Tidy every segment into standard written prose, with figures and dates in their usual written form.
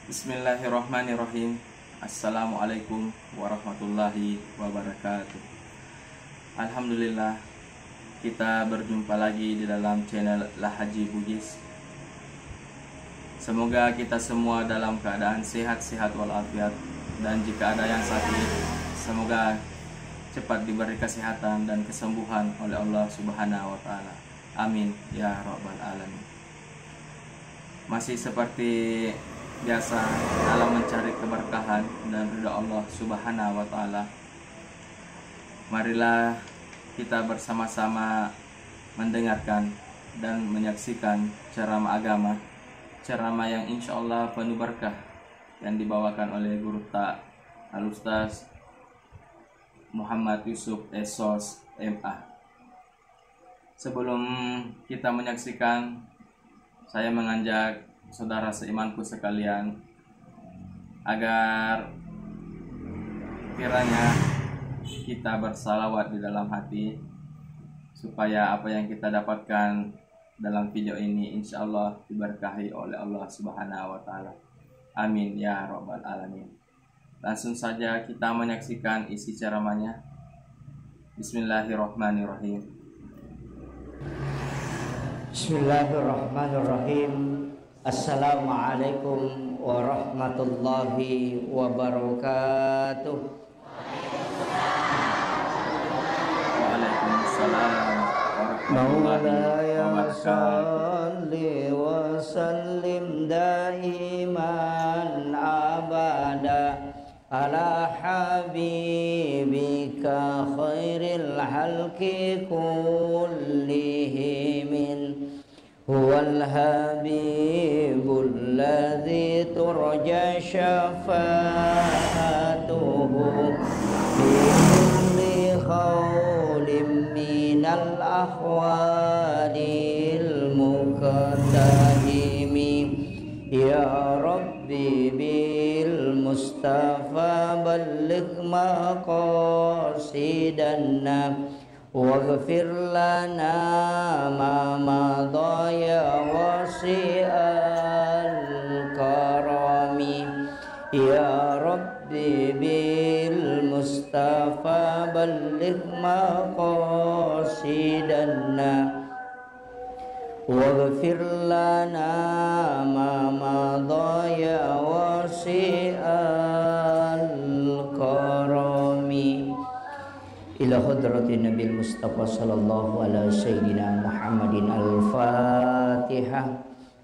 Bismillahirrahmanirrahim. Assalamualaikum warahmatullahi wabarakatuh. Alhamdulillah, kita berjumpa lagi di dalam channel Lahaji Bugis. Semoga kita semua dalam keadaan sehat-sehat walafiat, dan jika ada yang sakit, semoga cepat diberi kesehatan dan kesembuhan oleh Allah Subhanahu wa Ta'ala. Amin ya Rabbal Alamin. Masih seperti biasa dalam mencari keberkahan dan ridha Allah Subhanahu wa Ta'ala, marilah kita bersama-sama mendengarkan dan menyaksikan ceramah agama, ceramah yang insya Allah penuh berkah yang dibawakan oleh Guru Ta Al-Ustaz Muhammad Yusuf Esos MA. Sebelum kita menyaksikan, saya mengajak saudara seimanku sekalian agar kiranya kita bersalawat di dalam hati, supaya apa yang kita dapatkan dalam video ini insya Allah diberkahi oleh Allah Subhanahu wa Ta'ala. Amin ya Rabbal Alamin. Langsung saja kita menyaksikan isi ceramahnya. Bismillahirrahmanirrahim. Bismillahirrahmanirrahim. Assalamualaikum warahmatullahi wabarakatuh. Waalaikumsalam warahmatullahi wabarakatuh. Salli wa sallim daiman abada ala habibika khairil halqi kullihim. Huwal habibul ladzi turja syafa'atuhu fi kulli khawlim minal ahwadil muqaddimi. Ya Rabbi bil Mustafa balligh maqasidana waghfir lana ma madha ya wasi'al karami. Ya Rabbi bil Mustafa balligh maqasidana waghfir lana ma madha ya wasi'al karami. Ila hadratin Nabil Mustafa sallallahu ala sayyidina Muhammadin al-Fatihah.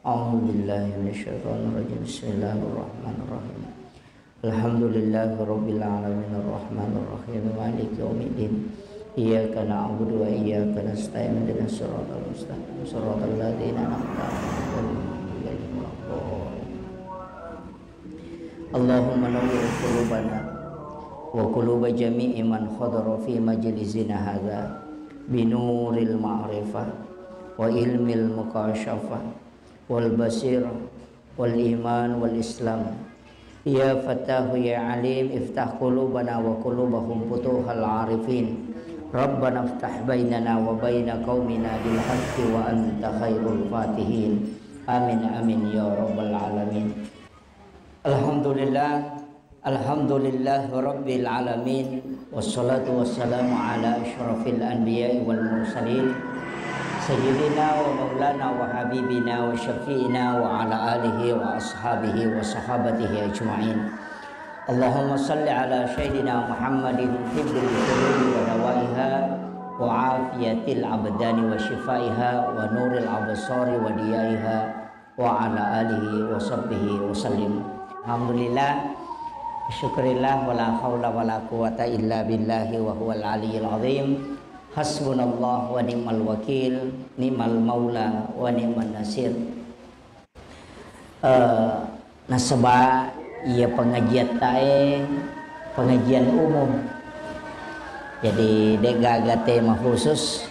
A'udzu billahi minasyaitonir rajim. Bismillahirrahmanirrahim. Alhamdulillahirabbil alamin arrahmanir rahim maliki yaumiddin. Iyyaka na'budu wa iyyaka nasta'in ihdinas siratal mustaqim siratal ladzina an'amta 'alaihim ghairil maghdubi. Allahumma nawwir qulubana wa quluba jami'i man khadara fi majlisina hadza binuril ma'rifah wa ilmil mukashafah wal basirah wal iman wal islam. Ya Fattahu ya Alim, iftah qulubana wa qulubahum futuhal arifin. Rabbana iftah bainana wa baina qaumina bil haqqi wa anta khairul fatihin. Amin amin ya rabbal alamin. Alhamdulillah, alhamdulillah rabbil alamin, wassalatu wassalamu ala asyrafil anbiya'i wal mursalin sayyidina wa maulana wa habibina wa syafi'ina wa ala alihi wa ashabihi wa sahabatihi ajma'in. Allahumma salli ala sayyidina Muhammadin tibbil qulubi wa dawaiha wa afiyatil abdani wa shifaiha wa nuril absari wa diyaiha wa ala alihi wa sahbihi wa sallim. Alhamdulillah, syukurillah, wala haula wala quwata illa billahi wa huwal aliyyil azim. Hasbunallah wa ni'mal wakil, ni'mal maula wa ni'man nasir. Nasaba ia pengajian tae, pengajian umum. Jadi degaga tema khusus,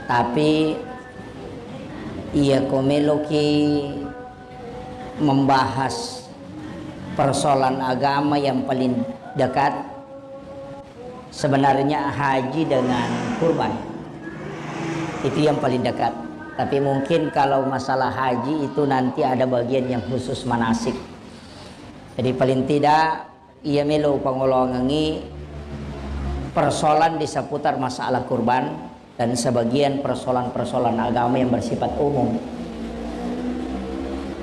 tapi ia komeloki membahas persoalan agama yang paling dekat. Sebenarnya haji dengan kurban itu yang paling dekat, tapi mungkin kalau masalah haji itu nanti ada bagian yang khusus manasik. Jadi paling tidak ia melu pangolongangi persoalan di seputar masalah kurban dan sebagian persoalan-persoalan agama yang bersifat umum.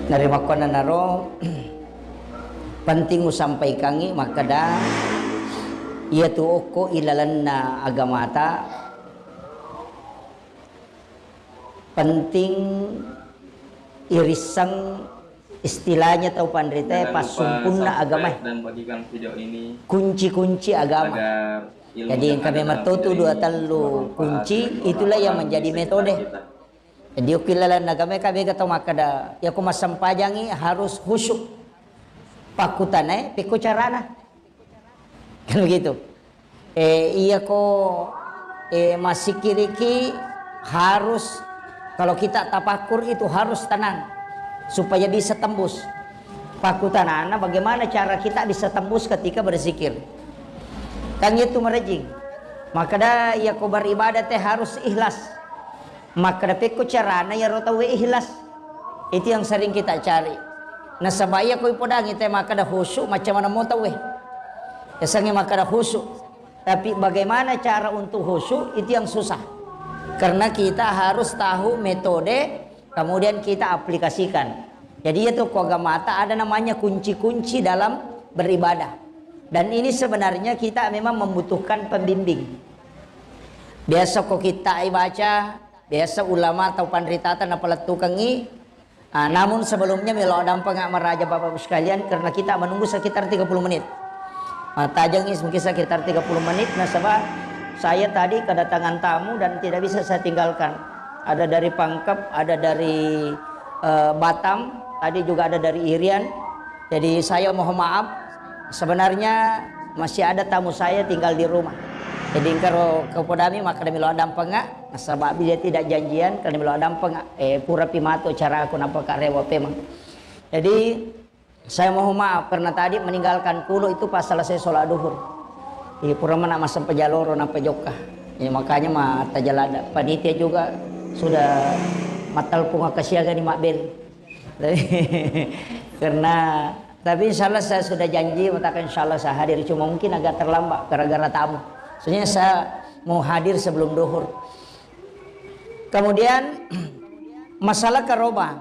Dari makona naro penting usampaikangi maka dah ia tu oko ilalanna agama ta penting irisang istilahnya tahu pandrita pas sempurna agama dan bagikan video ini kunci-kunci agama. Jadi yang kami matutu dua telu kunci itulah yang menjadi metode. Jadi ukilalan agama kami kata makada ya ku masampajangi harus khusyuk pakutanai piku carana kan begitu. Iya ko masih kiriki harus kalau kita tapakur itu harus tenang supaya bisa tembus pakutanana. Bagaimana cara kita bisa tembus ketika berzikir kan itu merejing. Maka dah ya ko beribadah teh harus ikhlas. Maka dapat ko carana ya rotawe ikhlas. Itu yang sering kita cari. Nah sabaya ko ipodangi teh maka dah khusyuk macam mana mau tahu ya sangi maka dah khusyuk. Tapi bagaimana cara untuk khusyuk itu yang susah. Karena kita harus tahu metode kemudian kita aplikasikan. Jadi itu kogamata ada namanya kunci-kunci dalam beribadah. Dan ini sebenarnya kita memang membutuhkan pembimbing. Biasa kok kita baca, biasa ulama atau pandritatan apalah tukangi. Namun sebelumnya melo dampang meraja Bapak sekalian karena kita menunggu sekitar 30 menit. Tajangis mungkin sekitar 30 menit. Nah sebab saya tadi kedatangan tamu dan tidak bisa saya tinggalkan. Ada dari Pangkep, ada dari Batam, tadi juga ada dari Irian. Jadi saya mohon maaf. Sebenarnya masih ada tamu saya tinggal di rumah. Jadi kalau kepodami maka demi lo adam pengak, sebab dia tidak janjian kalau demi lo adam pengak, pura pimato cara aku nampak rewa pemang. Jadi saya mohon maaf karena tadi meninggalkan kulo itu pas selesai sholat duhur. Pura mana masam pejaloro nampak jokah. Makanya mata jalada. Panitia juga sudah matal punga kesiaga di Makbel. Karena tapi insya Allah saya sudah janji mengatakan insya Allah saya hadir, cuma mungkin agak terlambat gara-gara tamu. Soalnya saya mau hadir sebelum duhur. Kemudian masalah karoba.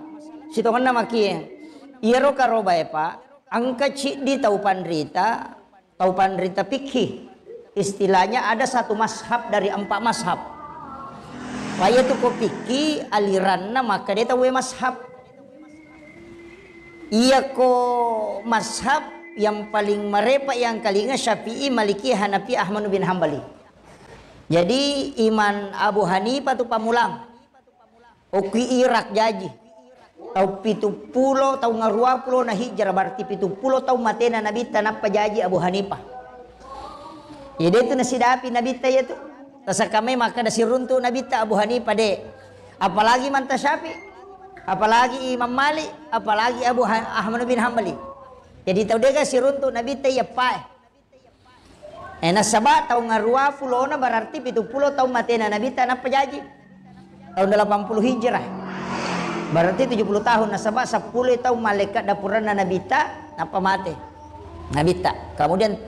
Sitongan nama kie. Iero karoba ya Pak. Angka cik di tahu pandrita pikih. Istilahnya ada satu mashab dari 4 mashab. Waya tu ko pikih aliranna maka dia tahu mashab. Iya ko mashab yang paling merepa yang kalinya Syafi'i, Maliki, Hanafi, Ahmad bin Hambali. Jadi iman Abu Hanifah tu pamulang. Oki Irak jaji. Tau 70 tau nga 20 na hijrah berarti 70 tau matena Nabi tanap pajaji Abu Hanifah. Jadi itu nasidapi Nabi ya tu. Tasa kami maka nasiruntu Nabi Abu Hanifah de. Apalagi manta Syafi'i. Apalagi Imam Malik, apalagi Ahmad bin Hambali. Jadi tahu dia kasih runtuh Nabi teh ya pai. Nasabah tahun ngarua pulona berarti 70 tahun matena Nabi tanah pejaji. Tahun 80 hijrah. Berarti 70 tahun nasabah 10 tahun malaikat dapuran Nabi ta apa mate. Nabi ta. Kemudian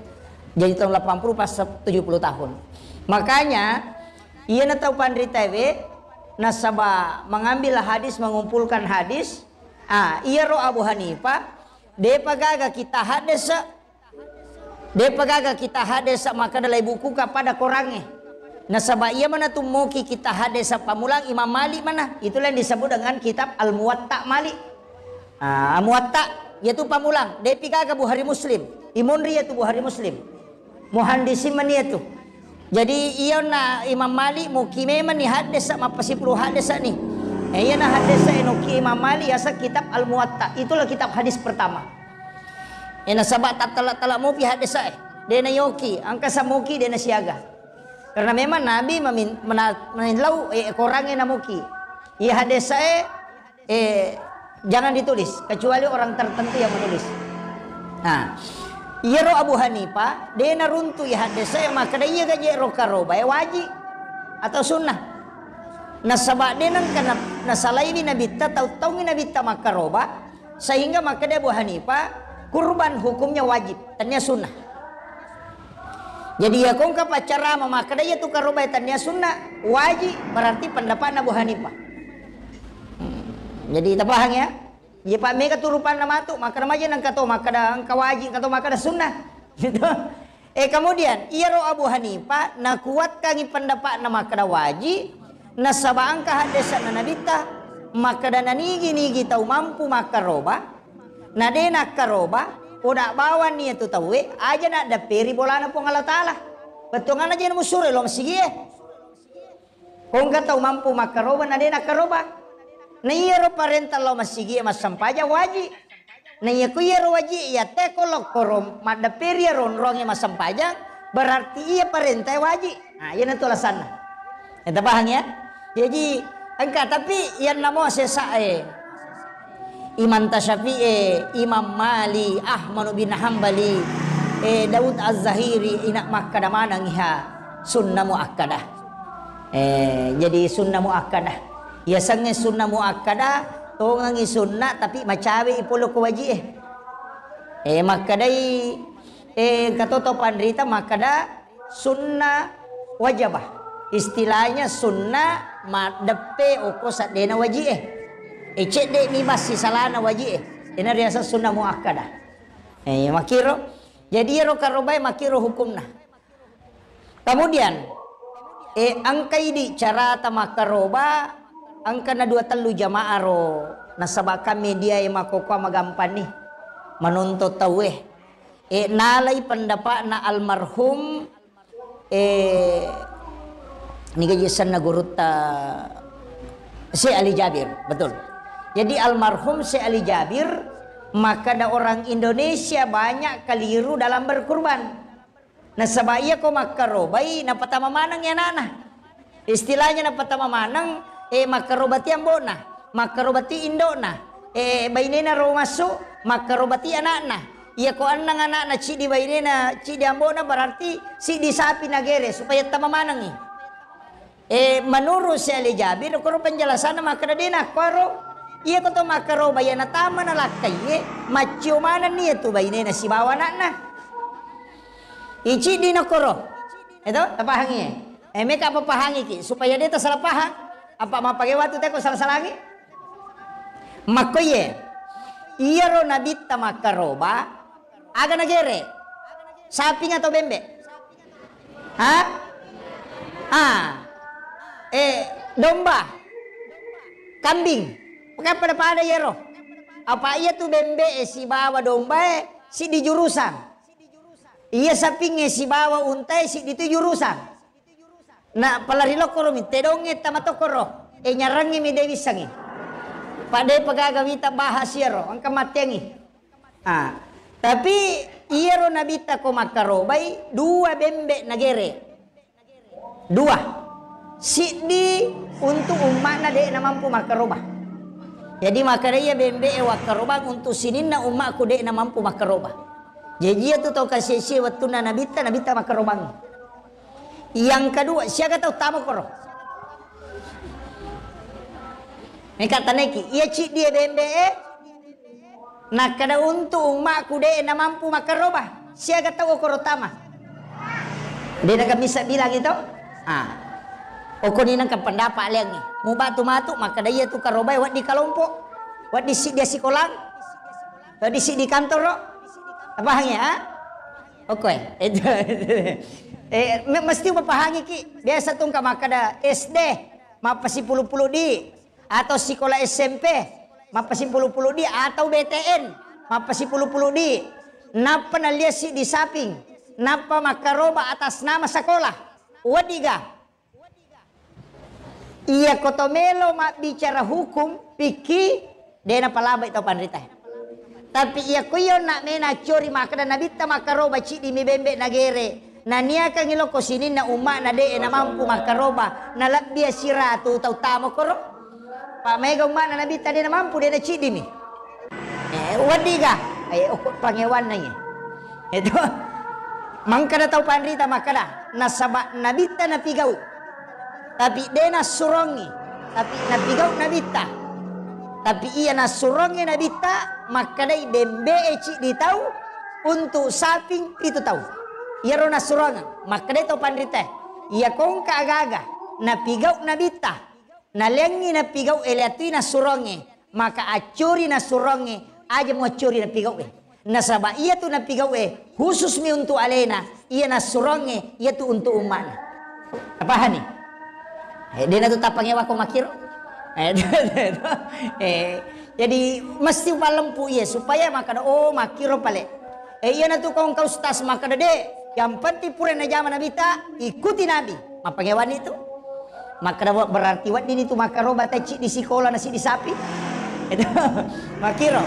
jadi tahun 80 pas 70 tahun. Makanya ia na tahu pandrita nasabah mengambil hadis, mengumpulkan hadis. Iya ro Abu Hanifah Depagaga kita hadesa maka dalai buku kepada korangnya. Nasabah ia mana tu moki kita hadesa pamulang Imam Malik mana? Itulah yang disebut dengan kitab Al-Muwatta Malik. Muwatta yaitu pamulang. Depigaga Bukhari Muslim. Imunri yaitu Bukhari Muslim. Muhandisim man yaitu. Jadi ia na Imam Malik moki memang ni hadesa mapasipuluh hadesa ni. Ia na hadesa enoki Imam Malik asa kitab Al-Muwatta. Itulah kitab hadis pertama. Ina sabat talak moki hadesa dia na yoki angka sa moki dia na siaga. Karena memang Nabi menilau korangnya na moki. Ia hadesa jangan ditulis kecuali orang tertentu yang menulis. Nah, iya ro Abu Hanifah dia na runtu ya hadesa maka dia gaje ro karoba wajib atau sunnah. Nasabak dia nang kana nasalai bi Nabi ta tahu ngi Nabi ta makaroba sehingga maka dia Abu Hanifah kurban hukumnya wajib, tanya sunnah. Jadi ya kong pacara maka dia tu karoba tanya sunnah wajib, berarti pendapat Abu Hanifah. Jadi kita paham ya? Ya Pak Mega turupan nama tu, maka nama aja nang kato maka dah angka wajib, kato maka dah sunnah. Gitu. Kemudian iya ro Abu Hanifah na kuatkan pendapat nama kada wajib, na sabang kahadesan na nabita, maka dah nigi tahu mampu maka roba, na dena karoba, udah bawa nia tu tahu aja nak ada peri bolana pun Allah Taala. Betungan aja nemu suri lo masih ye. Kong tahu mampu maka roba na dena karoba. Na iya ro parental lo masih ye mas sampaja wajib. Na iya ku iya ro wajib ya te kolok korom mada peri ron rongnya mas sampaja berarti iya parentai wajib. Nah iya na tu alasan. Kita paham ya? Jadi engkau tapi yang namo sesae Imam Tasyafi'i, Imam Mali, Ahmad bin Hanbali, Daud Az-Zahiri inak makkada manang iha sunnah muakkadah. Jadi sunnah muakkadah. Ya sange sunnah muakkadah tongangi sunnah tapi macawi ipolo ko wajib. Makkadai katoto pandrita makkada sunnah wajibah. Istilahnya sunnah madepe oko sadena wajib. Cek dek ni masih salana wajib. Ini riasa sunnah muakkadah. Makiro. Jadi ro karobai makiro hukumna. Kemudian angkai di cara tamakaroba angka na 2 telu jamaah ro nasabaka media yang makokwa magampan nih menuntut taweh. Nalai pendapat na almarhum ni gajisan na guruta si Ali Jabir, betul. Jadi almarhum si Ali Jabir, maka ada orang Indonesia banyak keliru dalam berkurban. Nah sebaya ko makarobai na patama manang ya nana. Istilahnya na patama manang makarobati ambona, makarobati indona. Bainena ro masuk, makarobati anakna. Iya ko anang anak na cidi bainena, cidi ambona berarti cidi sapi nagere supaya tama manang ni. Menurut si Ali Jabir, karo penjelasan maka dina karo iya ko to makaro bayana tama na lakay macio mana niya to bayne na si bawa na. Ichi di na koro. Ito tapahangi. Meka papahangi ki supaya dia salah pahang. Apa mapage watu te ko salah-salangi? Makoye. Iya ro nabita makaroba aga nagere. Sapi nga to bembe. Domba, kambing, pakai pada yero. Apa iya tu bembe si bawa domba si di jurusan. Iya sapi si bawa untai si di tu jurusan. Nah palarilo koro mi tedonge tamato koro. Nyarangi mi dewi sangi. Pada pagagawita bahas yero, angka matengi. Tapi iya ro nabita ko makarobai 2 bembe nagere. 2. Sidi untuk umat na de na mampu makaroba. Jadi makaraya bembe wakaroba untuk sinin na umat ku de na mampu makaroba. Jadi itu tau kasih waktu na nabita makarobang. Yang kedua siapa tahu tamu koro. Mereka taneki ia cik dia bembe nak kada untuk umat ku de na mampu makaroba. Siapa tahu koro tama. Dia nak bisa bilang itu. Oko ni nang pendapat liang ni. Mu batu matu maka dia tu karobai wat di kelompok. Wat di dia sikolang. Wat di di kantor ro. Apa hangnya? Oke. Mesti papahangi ki. Biasa tung ka makada SD mapasi puluh-puluh di atau sekolah SMP mapasi puluh-puluh di atau BTN mapasi puluh-puluh di. Napa na lihat si di saping. Napa makaroba atas nama sekolah. Wadiga. Iya kotomelo mak bicara hukum piki dena palaba itu pandrita. Tapi iya kuyo nak mena curi maka dan nabita makaroba cidi mi bembe nagere. Na niya kang iloko sinin na umak na de na mampu makaroba na labia siratu tau tamo koro. Pak mega umak na nabita de na mampu de na cidi mi. Wadiga pangewan na niya. Itu mangkada tau pandrita makada nasaba nabita na pigau. Tapi dena surongi, tapi nabigau nabita. Tapi ia nasurongnya nabi ta maka dai bembe eci di tahu untuk saping itu tahu. Ia ro nasurongan maka dai tahu pandrite. Ia kongka agaga na pigau nabi ta na lengi na pigau eliatui nasurongnya maka acuri nasurongnya aja mau curi na pigau nasaba ia tu na pigau khusus mi untuk alena ia nasurongnya ia tu untuk umat. Apa hani? Dia na tu tapangnya wako makiro. Jadi mesti palempu iya supaya maka makiro pale. Iya na tu kau ustaz maka de yang penting pura na zaman nabi ta ikuti nabi. Mapangewan itu. Maka berarti wat ini tu makaro bataci di sekolah nasi di sapi. Itu makiro.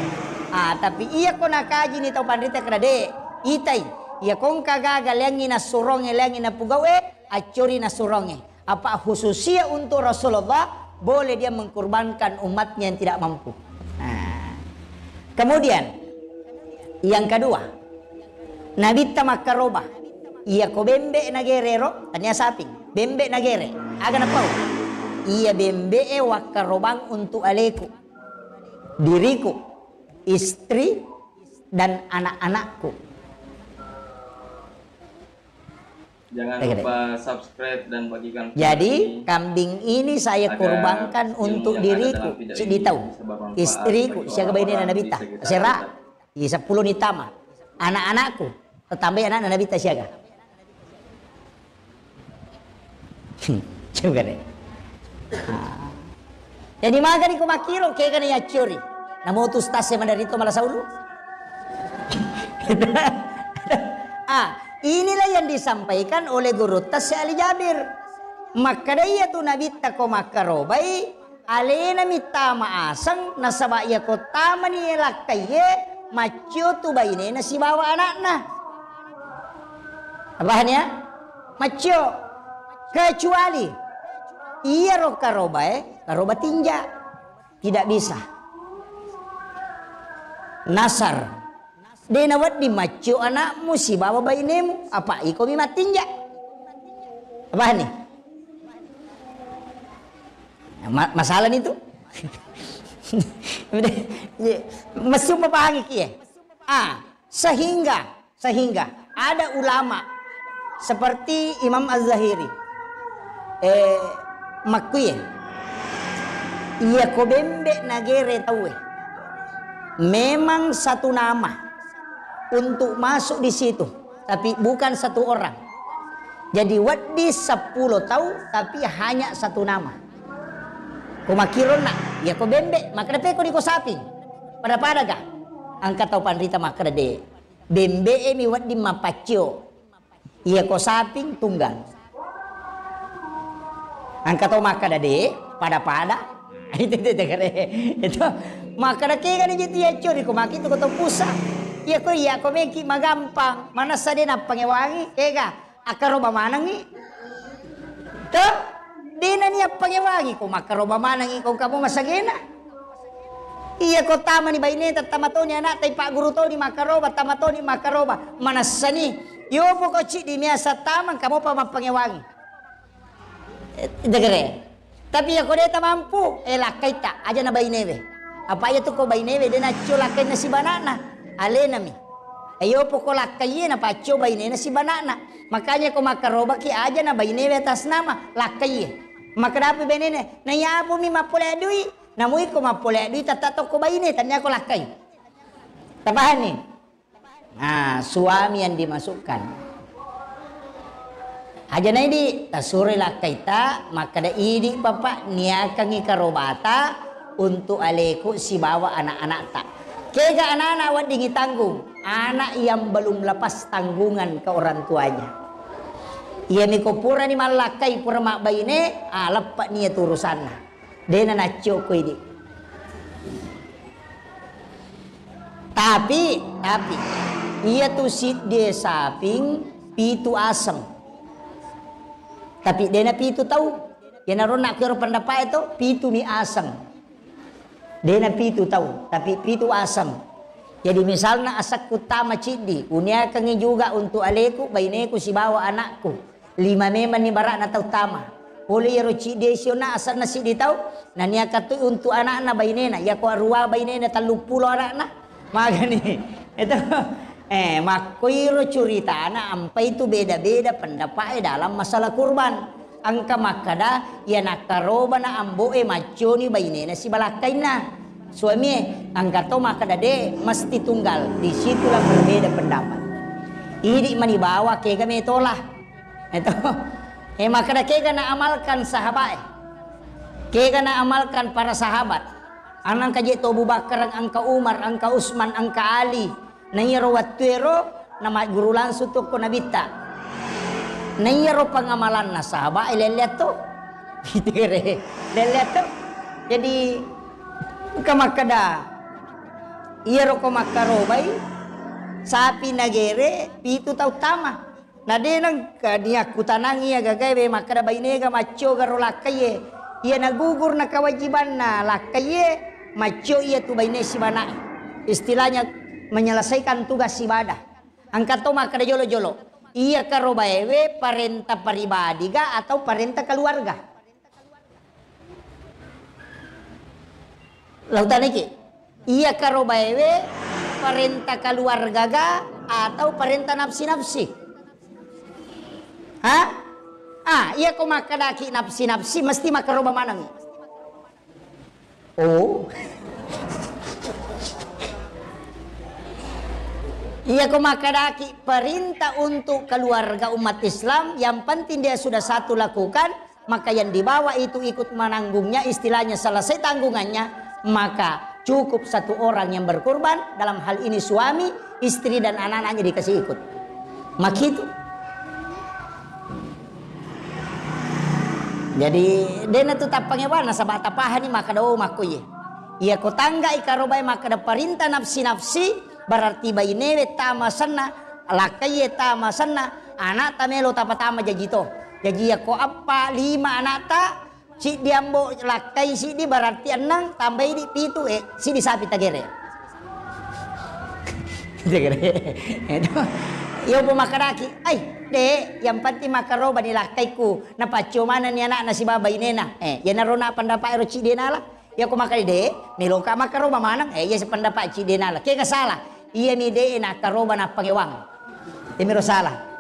Tapi iya ko nakaji ni tau pandita kada de itai. Iya kong kagaga lengi na suronge lengi na pugawe acuri na suronge. Apa khususia untuk Rasulullah boleh dia mengkorbankan umatnya yang tidak mampu. Kemudian yang kedua, Nabi tamakaroba. Ia ko bembe na gerero tanya sapi. Bembe na gere. Aga na pau. Ia bembe wakarobang untuk aleku. Diriku, istri dan anak-anakku. Jangan lupa subscribe dan bagikan. Jadi kambing ini saya korbankan untuk diriku, di tahu, istriku, siaga bayi na nabita, sera, i 10 nitama, anak-anakku, tambah anak nabita siaga. Juga deh. Jadi maga ni kumakiro kaya kan ya curi. Namo tu stase mandarito malah saulu. Inilah yang disampaikan oleh guru Tas Ali Jabir. Maka dia tu nabi tako makarobai alena mitama asang nasaba ya kota mani lakkaye macio tu baine nasi bawa anakna. Abahannya macio kecuali ia rokarobai karoba tinja tidak bisa. Nasar denawat di macio anakmu si bawa bainemu apa iko mi matinja apa nih masalah itu mesti memahami kia sehingga ada ulama seperti Imam Az-Zahiri makuye ia ko bembe nagere tawe memang satu nama untuk masuk di situ, tapi bukan satu orang. Jadi wadi 10 tahu, tapi hanya satu nama. Kumakirun nak, ya ko bembe, maka dapat ko di ko sapi. Pada ga, angkat tahu pandrita maka de bembe mi wadi mapacio, ya ko saping tunggal. Angkat tahu maka de pada. Itu maka da kaya ni jiti ya curi ko makito ko to pusa. Iya ko meki magampang mana sade na pangewangi ega akaroba manangi to dina niya pangewangi ko makaroba manangi ko kamu masagena iya ko tama ni baineta tamato ni anak tay pak guru to ni makaroba tamato ni makaroba mana sani yo po ko ci di miasa tamang kamu pa mapangewangi degere tapi ya ko deta mampu lakaita aja na bainebe apa ya to ko bainebe dina chulakay na si banana alenami ayo pokok lakai na paco bayi na si banana makanya ko makaroba ki aja na bayi atas nama lakai maka dapat bayi na yapo mi mapole adui namui ko mapole adui tatato ko bayi tanya ko lakai tapahan nih suami yang dimasukkan aja na ini tasuri lakai ta maka da idi papa niakan ikarobata untuk aleku si bawa anak-anak tak. Kega anak-anak awak dingi tanggung. Anak yang belum lepas tanggungan ke orang tuanya. Ia ni kopura ni malakai pura mak bayi ni. Lepak ni urusan. Dia nak cok ini. Tapi ia tu sit dia saping pitu asam. Tapi dia nak pitu tahu. Dia nak kira pendapat itu pitu mi asam. Dia na pitu tahu, tapi pitu asam. Jadi misalnya asak utama cidi, unia kangi juga untuk aleku, baineku si bawa anakku. 5 memang ni barak na tahu tama. Uli yaro cide siona asal nasi di tau. Nania katu untuk anak-anak bainena. Ya ko arua bainena 30 anak-anak. Magani. Itu makoiro curita anak ampai itu beda-beda pendapatnya dalam masalah kurban. Angka makada ya nakaroba na amboe maconi bainena si balakaina. Suami angka to makada de mesti tunggal. Di situlah berbeda pendapat. Ini manibawa ke kami tolah. Itu makada ke kana amalkan sahabat. Ke kana amalkan para sahabat. Anang kaje to Abu Bakar, angka Umar, angka Utsman, angka Ali. Nayaro watero nama guru langsung to ko nabita. Nayaro pangamalan na sahabat lelet to. Gitu kere. Lelet to. Jadi kamakada iyaro ko makarobay sapi nagere pitu tau tama nadenang dia kutanangi ya gagay makada bainega macho garo lakaye iya nagugur na kewajiban na lakaye macho iya tu baine si bana istilahnya menyelesaikan tugas ibadah angkat to makada jolo-jolo iya karobaewe parenta pribadi ga atau parenta keluarga. Lautan iki iya karobaewe parenta keluarga ga atau parenta nafsi-nafsi. Iya ko makadaki nafsi-nafsi mesti makaroba manang. Oh. Iya ko makadaki perintah untuk keluarga umat Islam yang penting dia sudah satu lakukan maka yang dibawa itu ikut menanggungnya istilahnya selesai tanggungannya maka cukup satu orang yang berkorban dalam hal ini suami, istri dan anak-anaknya dikasih ikut. Maka itu. Jadi dena tu tapangnya wana sabata pahani maka do makuye. Ia ko tangga ikarobai maka da perintah nafsi-nafsi berarti bainewe tama sana lakaye tama sana anak tamelo tapatama jajito. Jadi ya ko apa 5 anak ta si diambo lakai si di berarti 6 tambah di pitu si di sapi tagere. Tagere. Iyo po makaraki. Ay, de, yang penting makaroba ni lakai ku na pacumana ni anak na si babay nena. Yan na ro na pandapat ro ci denala. Ya ko makari de, miloka makaroba manang. Ya sa pandapat ci denala. Kaya kasala. Iya mi de na karoba na pangewang. Miro salah.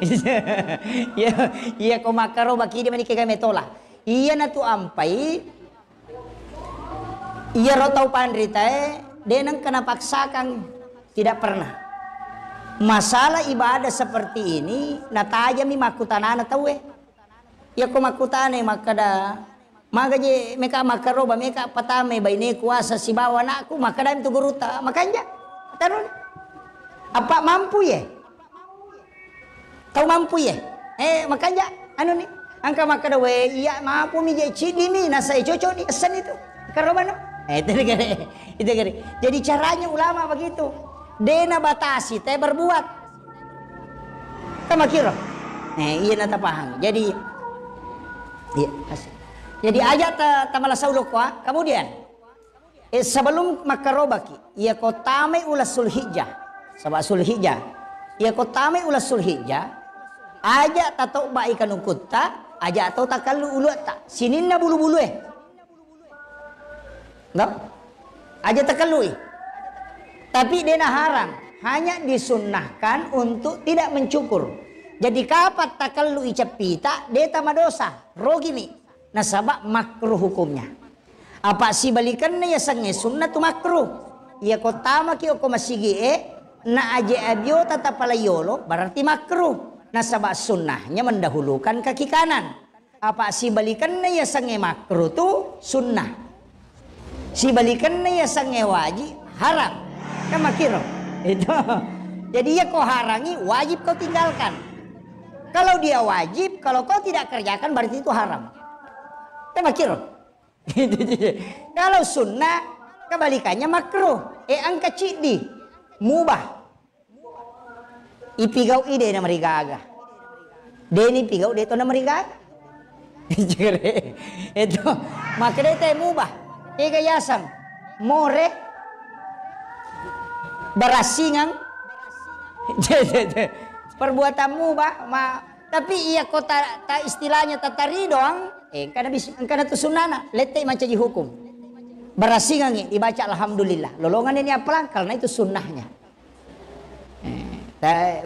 Iya ko makaroba kidi mani kaya metola. Iya na tu ampai iya rotau pandrita denang kena paksakan tidak pernah masalah ibadah seperti ini natajami makutanana tahu ya ko makutane makada magaje meka makaroba meka patame baine kuasa si bawa anakku makada itu guruta makanya tarun apa mampu ya tahu mampu ya makanya anu nih angka makada we iya mampu mi je cidi mi nasa cocok di asan itu karoba no itu gere jadi caranya ulama begitu dena batasi teh berbuat kama kira iya nata paham jadi iya jadi aja ta malasauluk wa kemudian sebelum makarobaki iya kotame ulas sulhijjah sabak sulhijjah iya kotame ulas sulhijjah aja tato ba ikan ukutta aja atau takallu ulu tak sininna bulu-bulu enggak aja takallu tapi dena haram hanya disunnahkan untuk tidak mencukur jadi kapat takallu icapita deta madosa rogimi nasabak makruh hukumnya apa si balikannya ya sange sunnah tu makruh ya kotama ki ko masigi na aje abio tatapalayolo berarti makruh nasabak sunnahnya mendahulukan kaki kanan. Apa si balikannya ya sange makruh tu sunnah. Si balikannya ya sange wajib haram. Kan makiro. Itu. Jadi ya kau harangi wajib kau tinggalkan. Kalau dia wajib, kalau kau tidak kerjakan berarti itu haram. Kan makiro. Kalau sunnah kebalikannya makruh. Angka cidi mubah. Ipigau ide na marigaga. Deni pigau deto na marigaga. Itu makanya teh mubah. Ega yasang more barasingan. Perbuatan mubah Tapi iya kota ta istilahnya tatari doang. Karena itu sunnah. Letek macam ji hukum. Berasingan dibaca alhamdulillah. Lolongan ini apa? Karena itu sunnahnya.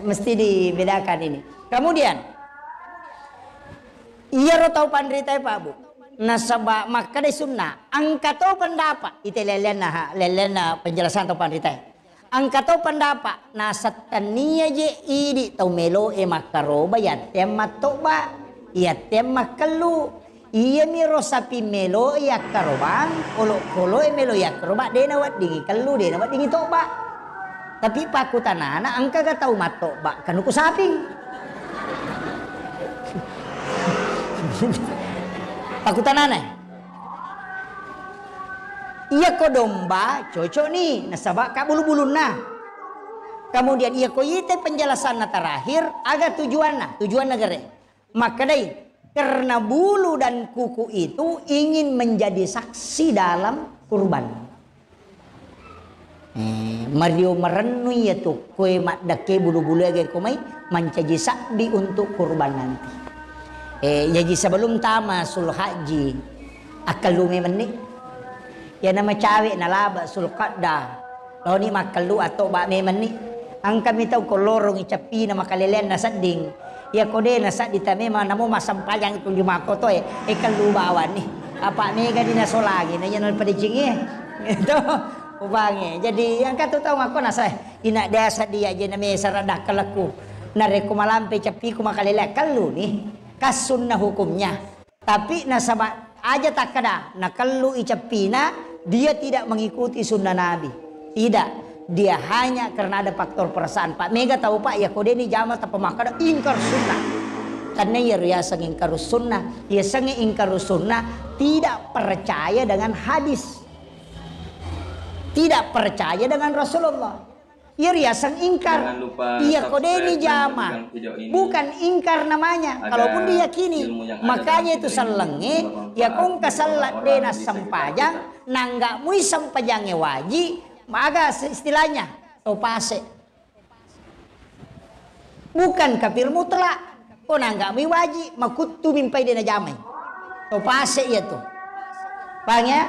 Mesti dibedakan ini. Kemudian iya ro tahu pandrita Pak Bu. Nasaba maka de sunnah. Angka tahu pendapat. Itu lelena penjelasan tahu pandrita. Angka tahu pendapat. Nasatania je idi tahu melo makaroba ya tema toba ya tema kelu. Iya miro sapi melo ya karobang. Kolo melo ya karoba dena wat dingi kelu dena wat dingi toba. Tapi paku tanana angka gak tahu mato bak kan ku saping. Paku tanana. Iya ko domba cocok nih nasabak ka bulu-bulun nah. Kemudian iya ko yite penjelasan terakhir agak tujuan negara. Maka dai karena bulu dan kuku itu ingin menjadi saksi dalam kurban. Mario merenu ya tuh kue mak dake bulu-bulu aja komai mencaji sakdi untuk kurban nanti. Jadi sebelum tamasul haji akal lu menik ya nama cawe nalaba sulqada lo ni makalu atau bak menik angka mitau kolorong icapi nama kalelen nasading ya kode nasad ditame namo masampayang itu lima koto kalu bawan nih apa mega dinasolagi na yan padicingi itu ubange. Jadi yang kata tahu aku nasa ina dasa dia aja na may sarada kalaku nareko malampe capi ku makalila kalu nih kasunnah hukumnya. Tapi nasa aja tak kada nakalu icapina dia tidak mengikuti sunnah Nabi. Tidak, dia hanya karena ada faktor perasaan. Pak Mega tahu Pak ya kode ini jamal tak pemakada ingkar sunnah. Karena ya sang ingkar sunnah, ya sang ingkar sunnah tidak percaya dengan hadis. Tidak percaya dengan Rasulullah. Ia riasan ingkar. Iya kode ini jama. Bukan ingkar namanya. Kalaupun diyakini. Makanya itu selenge. Ya kong kasalat dena sampajang. Nangga mui sampajangnya waji. Maga istilahnya. Topase. Bukan kafir mutlak. Kok nangga mui waji. Makutu mimpai dena jamai. Topase iya tuh. Paham ya?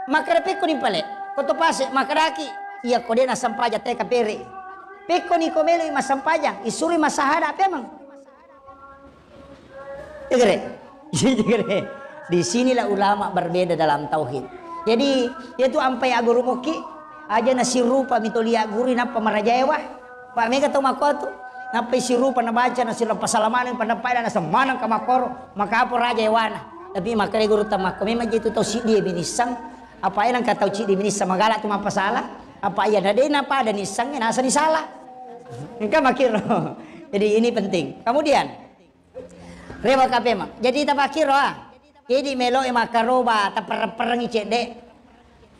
Maka peko ni pale, koto pase makaraki, iya kode na sampaja te kapere. Peko ni komelo mas sampaja, isuri masahada memang. Tegere. Di sinilah ulama berbeda dalam tauhid. Jadi itu ampai aguru moki aja na sirupa mitolia guri na pamarajaewa. Pak Mega to makoto, napai sirupa na baca na sila pasalaman pandapai na samanang kamakoro, maka apo rajaewana. Tapi makanya guru tamak memang itu tahu si dia binisang apa yang kata tahu si dia binisang magala tu apa salah apa ya ada napa ada nisangnya nasa ni salah enggak makir. Jadi ini penting. Kemudian rewa kapema jadi tabakir jadi melo makaroba taperperengi cedek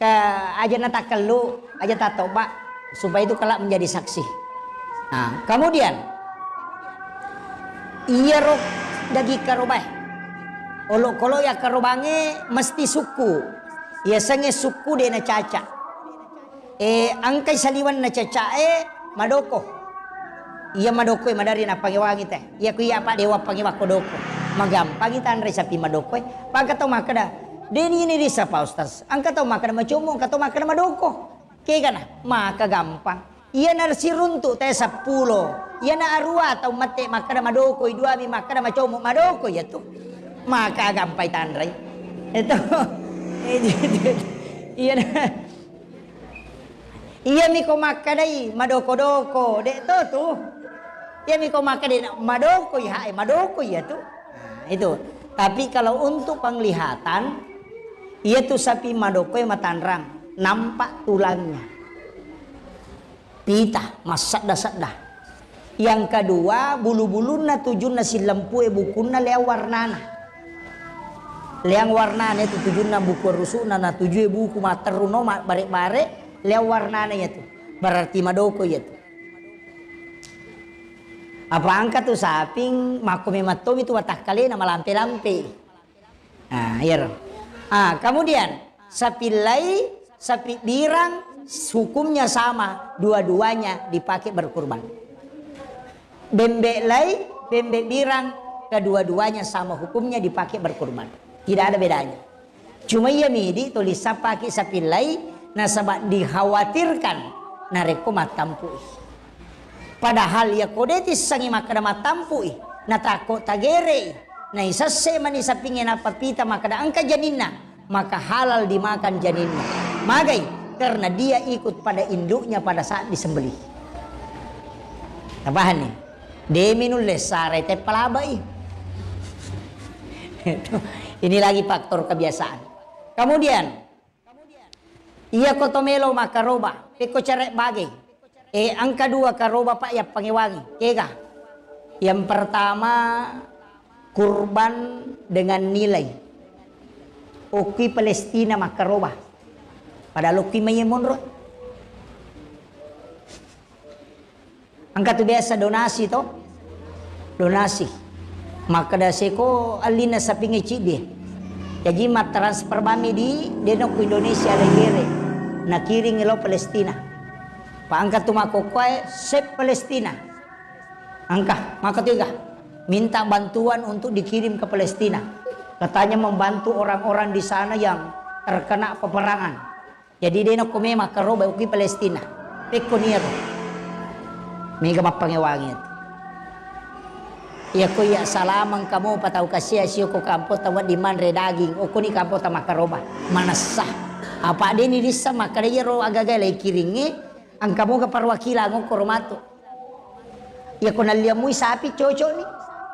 ke aja nata kelu aja tatoba supaya itu kelak menjadi saksi. Nah kemudian iya rok dagi karobah kalau ya karobange mesti suku. Ya sange suku dia na caca. Angkai saliwan na caca madoko. Iya madoko madari na pangiwangi teh. Iya kuya apa dewa pangiwa kodoko. Magampang kita andre sapi madoko. Pagkataw makada. Deni ini risa pa ustaz. Angkataw makada macumong kataw makada madoko. Kaya kana maka gampang. Iya na siruntu teh 10. Iya na arua atau mate makada madoko iduami makada macumong madoko ya tuh. Maka gampay tandray itu iya mi ko makadai madoko-doko dek to tuh iya mi ko makadai madoko ya madoko ya tuh itu. Tapi kalau untuk penglihatan iya tuh sapi madoko matanrang nampak tulangnya pita masada-sada. Yang kedua bulu-buluna tujuna silampu bukuna lea warnana. Leang warnanya itu tujuhna buku rusukna na tujuh buku materuno bare-bare leang warnanya itu berarti madoko itu. Apa angka tuh saping makome matom itu watah kali nama lampe-lampe. Nah, iya. Kemudian sapi lai, sapi birang hukumnya sama, dua-duanya dipakai berkurban. Bembek lai bebek birang, kedua-duanya sama hukumnya dipakai berkurban. Tidak ada bedanya. Cuma ia midi tulis pakai sapi lai, nah sebab dikhawatirkan nareko matampui. Padahal ya kodetis sangi makada matampui, na takut tagere, na isase man isapingin apa pita makada angka janinna, maka halal dimakan janinnya. Magai karena dia ikut pada induknya pada saat disembelih. Tabahan nih, deminul lesare te palabai. Ini lagi faktor kebiasaan. Kemudian, ia kotomelo makaroba, peko cerek bagi. Angka 2 karoba pak ya pangewangi. Kega. Yang pertama kurban dengan nilai. Oki Palestina makaroba. Padahal oki mayemonro. Angka tu biasa donasi to. Donasi. Maka daseko alina sa pingici dia. Jadi mat transfer bami di denok Indonesia legere. Nakiring ilo Palestina. Paangkat tu makokoy sep Palestina. Angka maka tiga minta bantuan untuk dikirim ke Palestina. Katanya membantu orang-orang di sana yang terkena peperangan. Jadi denok kome makaroba uki Palestina. Pekonier. Mega mapangewangi itu. Ya ko ya salamang kamu patau kasih asio ko kampo tawat di man redaging o ko ni kampo ta makaroba manasah apa de ni risa makare ro agaga lay kiringi ang kamu ka parwakilan ko romato ya ko naliamu sapi coco ni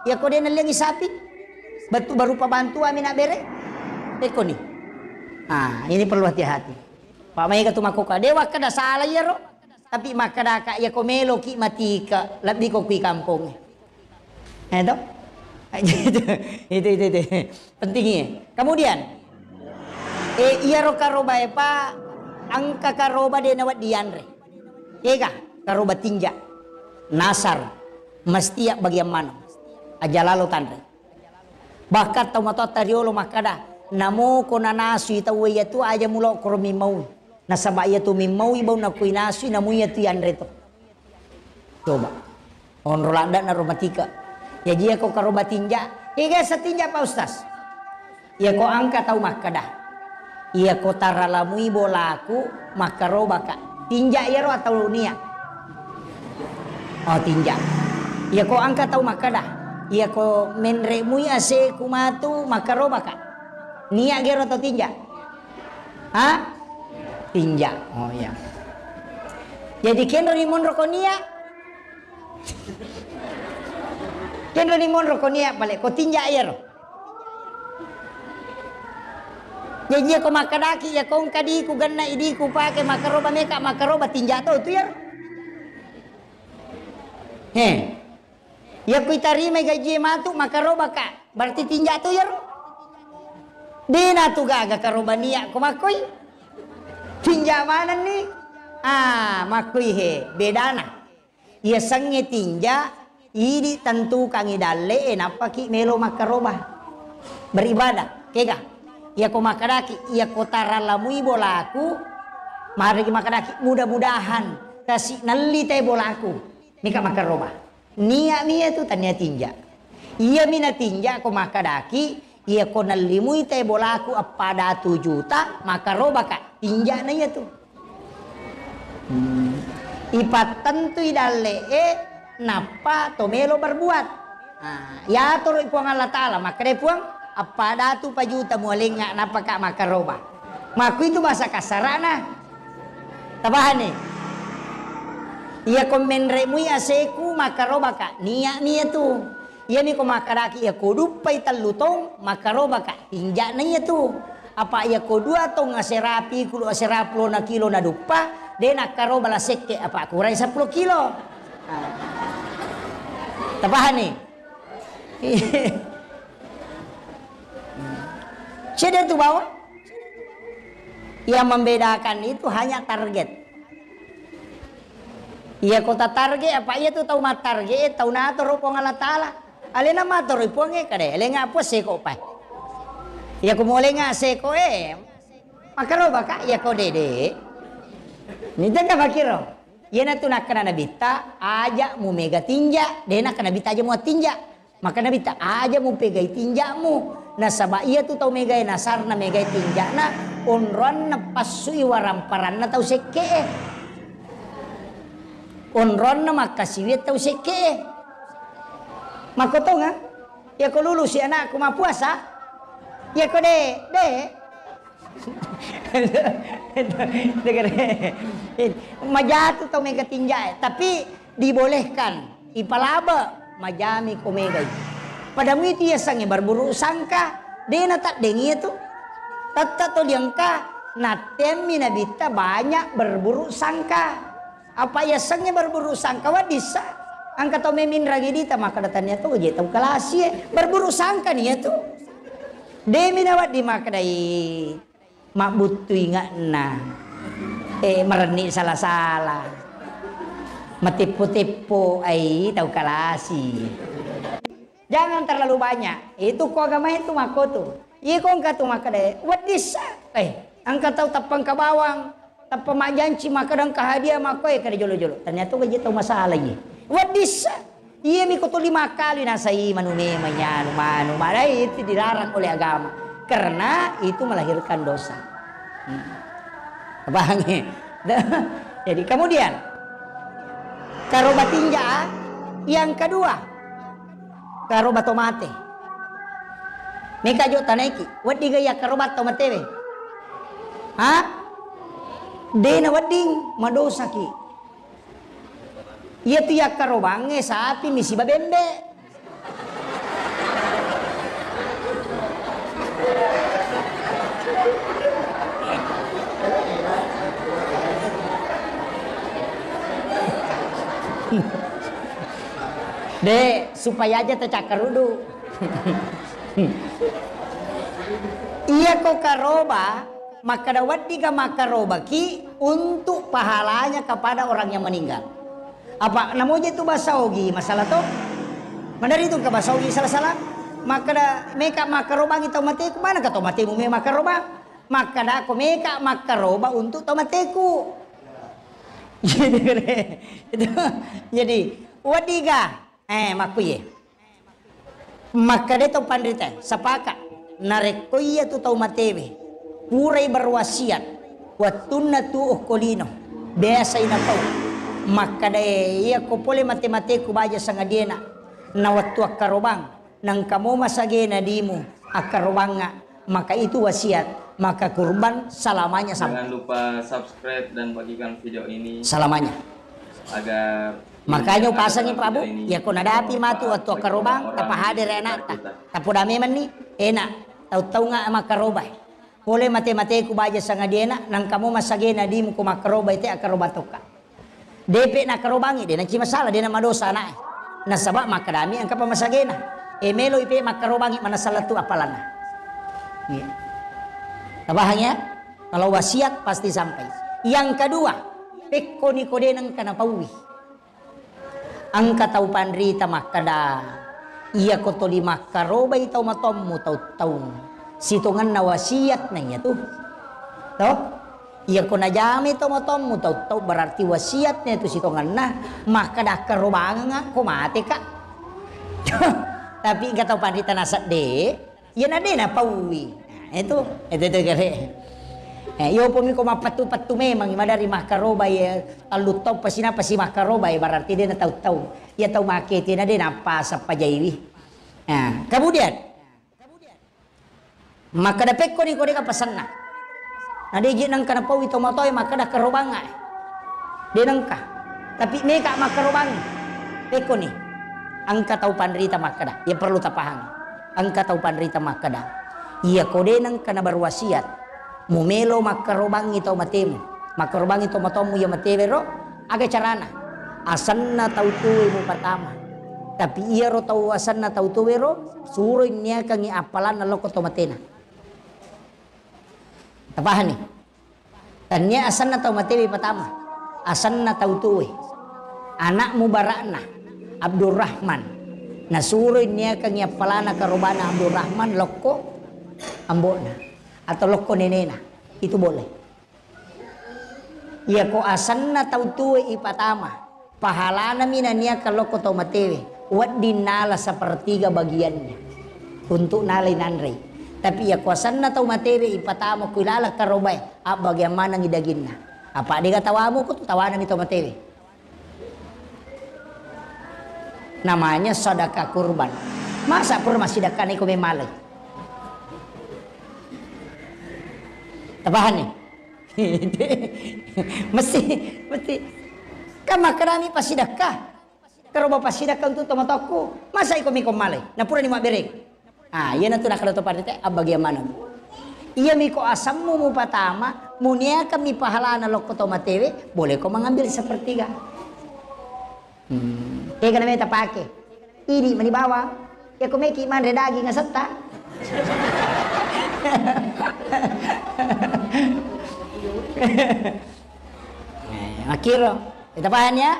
ya ko de naliang sapi batu baru pabantu amin bere eko ni ini perlu hati-hati pak may ka tumakoka dewa kada salah ya ro tapi makada ka ya ko melo ki matika labdi ko kui kampung. Itu pentingnya. Kemudian iya ro karoba pa angka karoba de nawat dianre. Ega karoba tinja nasar mesti bagaimana aja lalu tandre. Bakat tau mato tariolo makada namo ko nanasi tau ya tu aja mulo ko mimau. Nasaba ya tu mimau ibau na kuinasi namu ya tu yanre to. Coba. On rolanda na romatika. Ya dia ko karoba tinja, iga sa tinja pa ustaz. Ya ko angka tau makada. Ya ko taralamui bolaku makaroba ka. Tinja ya ro atau nia. Oh tinja. Ya ko angka tau makada. Ya ko menremui ase kumatu makaroba ka. Nia gero atau tinja? Hah? Tinja. Oh ya. Jadi kenro di monro ko nia. Kenro ni monro ko niya balik ko tinja ayer. Jadi ko makadaki ya kong kadi ku ganna idi ku pake makaroba meka makaroba tinja to tu yer. Ya ku tarima gaji matu makaroba ka berarti tinja to yer. Dina tu gaga karoba niya ko makoy. Tinja mana ni? Makoy he bedana. Ya sange tinja ini tentu kangi dalle napaki melo makaroba beribadah kega ya ko makadaki ya ko taralamui bolaku mari makadaki mudah-mudahan kasih nalli teh bolaku mika makaroba nia tu tanya tinja iya mina tinja ko makadaki ya ko nallimui teh bolaku pada 7 juta makaroba ka tinja na ya tu ipat tentu dalle napa tomelo berbuat ya toro ipuang Allah Ta'ala makanya puang apa datu pajuta mualinga napa kak makaroba maku itu bahasa kasarana tabahan nih iya komen remui aseku makaroba kak nia tu iya mi ko makaraki ya kodupai talutong makaroba kak tinja na iya tu apa iya kodua tong aserapi kulo aseraplo na kilo na dupa de nakaroba la sekke apa kurang 10 kilo tabahan nih. Sudah tuh bawah. Yang membedakan itu hanya target. Iya kota target apa iya tuh tahu mat target tahu na toro pong Allah Ta'ala. Alena matoro iponge kade lenga po seko pa. Iya ko mo lenga seko makaro baka iya ko dede. Nita ka bakiro. Yana tu nak kena nabita aja mu mega tinja, dena kena bita aja mu tinja. Maka nabita aja mu pegai tinjamu. Na sabab ia tu tau mega nasar na mega tinja na onron na pasui waramparan na tau seke. Onron na makasiwit tau seke. Mako tau nga? Ya ko lulus si anak ko mapuasa. Ya ko de. Majatu tau mega tinja, tapi dibolehkan ipalaba majami ko mega. Pada itu ya sange berburu sangka, dena tak dengi itu. Tata to diangka natemi nabita banyak berburu sangka. Apa ya sange berburu sangka wadisa. Angka to memin ragidita maka datanya to je tau kalasi berburu sangka nih itu. Demi nawat di makadai mak butuh ingat na mereni salah-salah metipu-tipu tahu kalasi. Jangan terlalu banyak itu kok agama itu mako tuh iya kok engkau tuh maka deh wadisa angkat tahu tapang ke bawang tapang mak janci maka dan hadiah mako kada jolo-jolo ternyata gaji tahu masalah lagi wadisa iya miko tuh 5 kali nasai manume manyanu manu itu dilarang oleh agama karena itu melahirkan dosa. Paham ya? Jadi kemudian karoba tinja yang kedua karoba tomate. Mika jo taneki wadi gaya karoba tomate we. Ha? Dena wading madosa ki. Iya tu ya karobange sapi misi babembe. De supaya aja tercakar dulu. Iya kok karoba maka dawat diga makaroba ki untuk pahalanya kepada orang yang meninggal. Apa namanya itu basaogi masalah tuh? Mana itu ke basaogi salah-salah? Maka da meka makaroba itu mati ku mana kata mati mu makaroba? Maka da aku meka makaroba untuk tomateku. Jadi wadiga maku ye maka de tau pandrita sapaka nareko iya tu tau matewe purai berwasiat watunna tu ukolino biasa ina tau maka de iya ko pole mate-mateku baja sangadena na watu akarobang nang kamu masagena dimu akarobanga maka itu wasiat maka kurban selamanya sampai. Jangan lupa subscribe dan bagikan video ini selamanya agar makanya pasangnya Prabu ya kau nadapi matu atau karobang apa hadir enak tapi dami man ni enak tahu nga makarobay boleh mate-mate ku baja sanga diena nang kamu masagena di mu ku makarobay te akarobatoka DP na karobangi dia na masalah dia na madosa na nasaba makadami ang kapamasagena melo ipe makarobangi manasalah tu apalana ya tabahnya kalau wasiat pasti sampai. Yang kedua pekko ni kode nang kanapawi angka tau pandrita makada iya koto di makarobay tau matom mo tau situngan na wasiat na niya tuh iya ko na jami tau matom mo tau berarti wasiat niya tuh situngan na makada karobangan nga kumate ka tapi enggak tau pandrita nasat de iya na de na pawi itu kare yo po mi ko mapatu-patu memang madari makarobay alutaw pasina pasi makarobay berarti dia na tahu ya tahu maketi na din apa sa pajaywi. Kemudian maka dapek ko ni ko ka pasanna. Na di nang kana pawi to matoy maka da karobanga. Di nang ka. Tapi me ka makarobang. Peko ni angka tahu pandrita makada. Ya perlu tapahang. Angka tahu pandrita makada. Iya ko de nang kana berwasiat. Mumelo makarobang ito matemu makarobang ito matomu ya matevero aga carana asan na tautuwe mo pertama tapi iya ro tau asan na tautuwe ro suruh niya kang iapalan na loko to matena tapahan ni tanya asan na tau matewe pertama asan na tautuwe anak mu barakna Abdurrahman na suruh niya kang iapalan na karobana Abdurrahman loko ambona atau loko nenena itu boleh Ya ko asan na tautuwe ipatama. Pahalana minania kalau ko tomatewe. Wat dinala sepertiga bagiannya. Untuk nalay nanray. Tapi ya ko asan na taumatewe ipatama kulala karobay. Bagaimana ngidagin na. Apa dia tawamu ko tawanan ito matewe. Namanya sedekah kurban. Masa pur masih sedekah ni ko may malay. Tabahan nih. mesti kama kerami pasidakah. Karo ba pasidakah untuk tomatoku. Masa iko may malay. Napura ni maberek. Yan na to nakalato pa dito. Bagaimana? Iya miko asam mu patama, munia kami pahala na loko tomatewe, boleh ko mengambil sepertiga. Kaya ka namin tapake. Ini manibawa, ya kumeki man redagi nga sata. Akiro, itapahannya.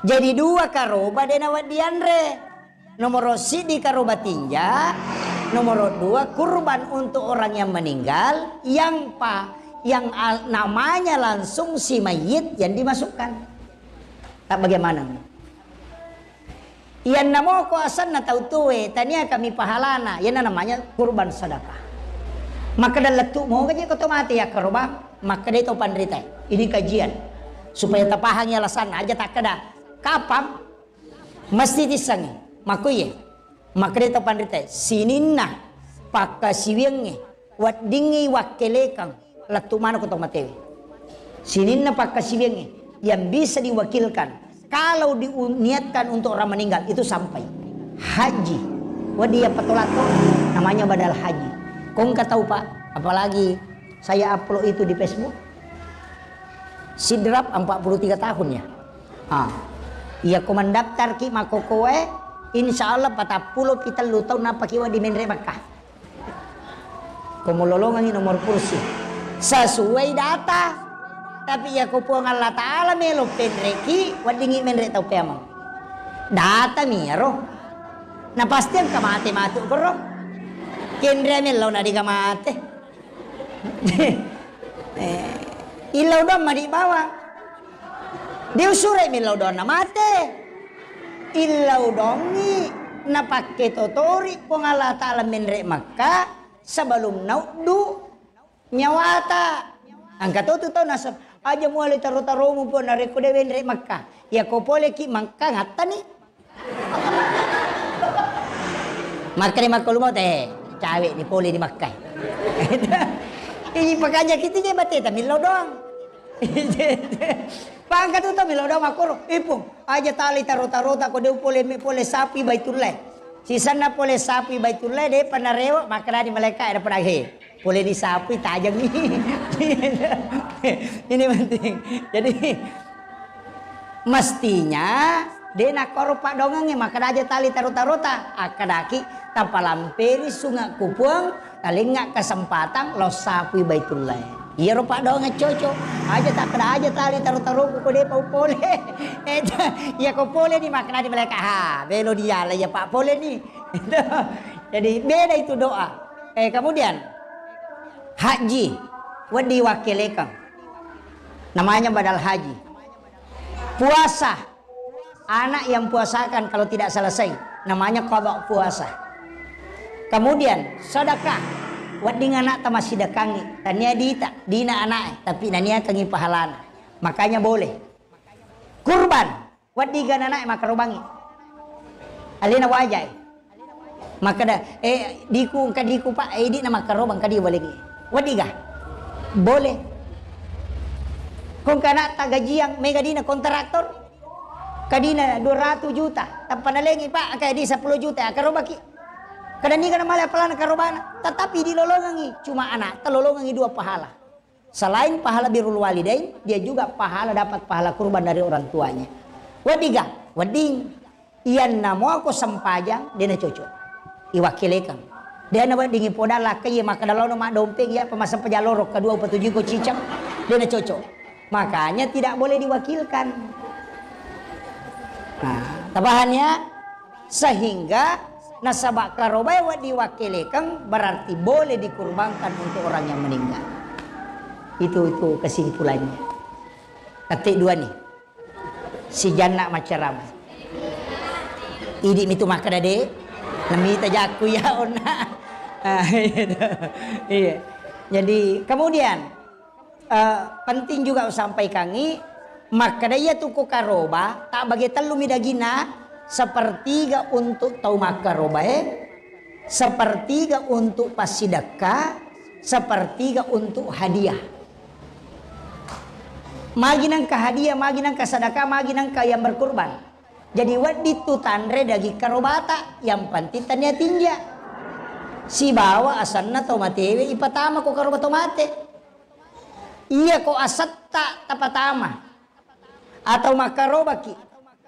Jadi dua karoba dan awat dianre. Nomor sidi karoba tinja. Nomor 2 kurban untuk orang yang meninggal yang namanya langsung si mayit yang dimasukkan. Tak bagaimana? Yang namo ko asan na tautuwe tania kami pahalana. Yan namanya kurban sedekah. Maka daletu mo kaje ko tomate ya karoba. Maka dito pandrita. Ini kajian supaya tapahang alasan aja tak kada. Kapam mesti disangi. Makuye. Makre to pandite sininna pakasiwienge wat dingi wakelekang latumano ko tomatewe. Sininna pakasiwienge yang bisa diwakilkan kalau diniatkan untuk orang meninggal itu sampai haji. Wadia patolato namanya badal haji. Kau nggak tahu Pak, apalagi saya upload itu di Facebook. Sidrap 43 tahun ya. Ia ko mendaftar ki makokoe. Insya Allah 40 kita lutau napa kiwa di menre Makkah. Kumulolongan ini nomor kursi. Sesuai data. Tapi ya kupuang Allah Ta'ala melo penreki wadingi menre tau pemang. Data miro. Na pasti ang kamate-mate ko ro. Kenre melo na di kamate. Ilaw doon madi bawa. Di usure melo doon na mate. Ilaw dongi na pakai totori kung Allah Ta'ala menre Makkah sebelum naudu nyawata angkat tu tahu nasab aja mulai taruh mu pun nari kuda menre Makkah ya ko pole ki Makkah ngata ni maka ni Makkah lumot cawe ni pole di Makkah ini pakanya kita je bate tamilau doang pangkat itu milau dah makoro ipung aja tali tarota ko deu pole sapi baitullah sisana pole sapi baitullah de panarewa maka di mereka ada perahe pole di sapi tajam nih ini penting jadi mestinya de nakoro pak dongange maka aja tali tarota akadaki tanpa lamperi sungai kupuang talingak kesempatan lo sapi baitullah. Iya rupa doang ngecocok aja tak kena aja tali taruh ko de pau pole ya ko pole ni makna di mereka belo dia lah ya Pak pole ni jadi beda itu doa kemudian haji wadi wakilekang namanya badal haji puasa anak yang puasakan kalau tidak selesai namanya qada puasa kemudian sedekah wading anak ta masih dakangi tania dina anak tapi nania kangi pahalana makanya boleh kurban wadigan anak maka robangi alina wajai maka dah diku Pak di nama karobang kadi boleh wadiga boleh kung kana ta gajiang mega dina kontraktor kadina 200 juta tapanalengi Pak kaya di 10 juta karobaki kadang ni kana mala pelana karobana tetapi dilolongangi cuma anak telolongangi 2 pahala selain pahala birrul walidain dia juga dapat pahala kurban dari orang tuanya wadiga wading iyan namo ako sampajang dia na cocok iwakilekan dia na wadingi podala kaya makadalaw na madompeg ya pemasang pajalorok kedua petujuh ko cicam dia na cocok makanya tidak boleh diwakilkan tabahannya sehingga nasabak karobay wa diwakilikan berarti boleh dikurbankan untuk orang yang meninggal. Itu kesimpulannya. Ketik dua nih. Si jana macarama. Idi mitu makadade. Nami tajaku ya ona. Iya. Jadi kemudian penting juga sampaikan ini makadaya tuku karoba tak bagi telu midagina sepertiga untuk tau makaroba sepertiga untuk pasidaka, sepertiga untuk hadiah. Maginang ka hadiah, maginang ka sadaka, maginang ka yang berkurban. Jadi wadi tu tanre dagi karobata yang pantitannya tinja. Si bawa asanna tau matewe ipatama ko karoba tau mate. Iya ko asatta tapatama. Atau makaroba ki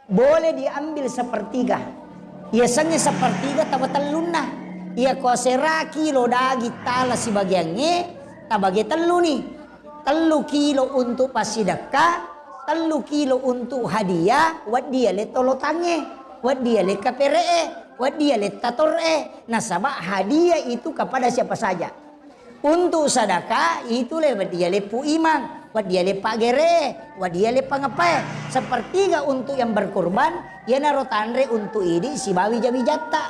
boleh diambil sepertiga. Ia sangnya sepertiga tabatalun nah. Ia ko seraki lo dagi tala si bagiannya tabagi telu nih. 3 kilo untuk pasidaka, 3 kilo untuk hadiah, wat dia le tolotange, wat dia le kaperee, wat dia le tatore. Nasabah hadiah itu kepada siapa saja. Untuk sedekah itu le wat dia le puimang, wat dia le pagere, wat dia le pangapai. Sepertiga untuk yang berkorban, ya naro tanre untuk ini si bawi jawi jatta.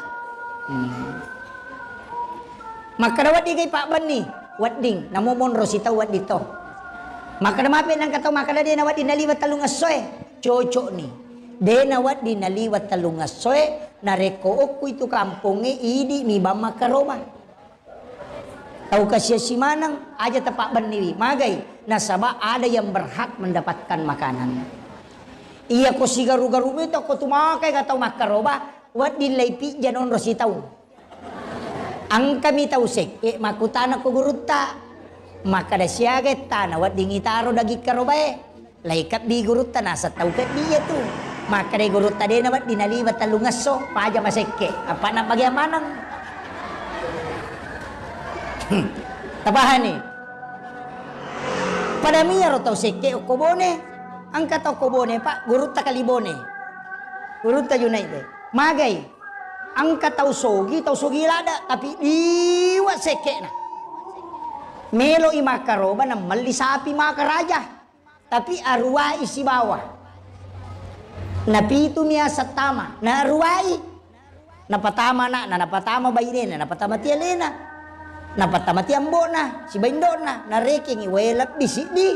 Maka dawat digai Pak Bani, wat ding, namomon rosita wat dito. Maka namapin ang kataw maka na din nawat dinaliwat talungasoy. Cocok ni. De nawat dinaliwat talungasoy na rekook ko itu kampungi idi mi ba makaroba. Tahu kasih si manang aja tepak baniwi. Magay nasaba ada yang berhak mendapatkan makanan. Iya ko si garu-garu itu ko tumakai kataw makaroba wat dilaipi janon rositaw. Ang kami tahu sek makutana ko gurutta. Maka da siya tanah wat dingitaro dagi karobae laikap di gurutta nasa tau kat dia tu maka da gurutta de nawat dinaliwat talungaso paja masekke apa na bagaimana tabahan ni pada miya ro tau sekke okobone ang kata okobone pak gurutta kalibone gurutta United magay ang kata sogi lada tapi liwat sekke na Melo imakaroba na malisapi makaraja. Tapi arwai si bawah. Napitu miya sa tama. Na arwai. Napatama na napatama bayin na napatama ti alena. Napatama ti ambo na. Si baindo na. Nareking iwelap bisidi.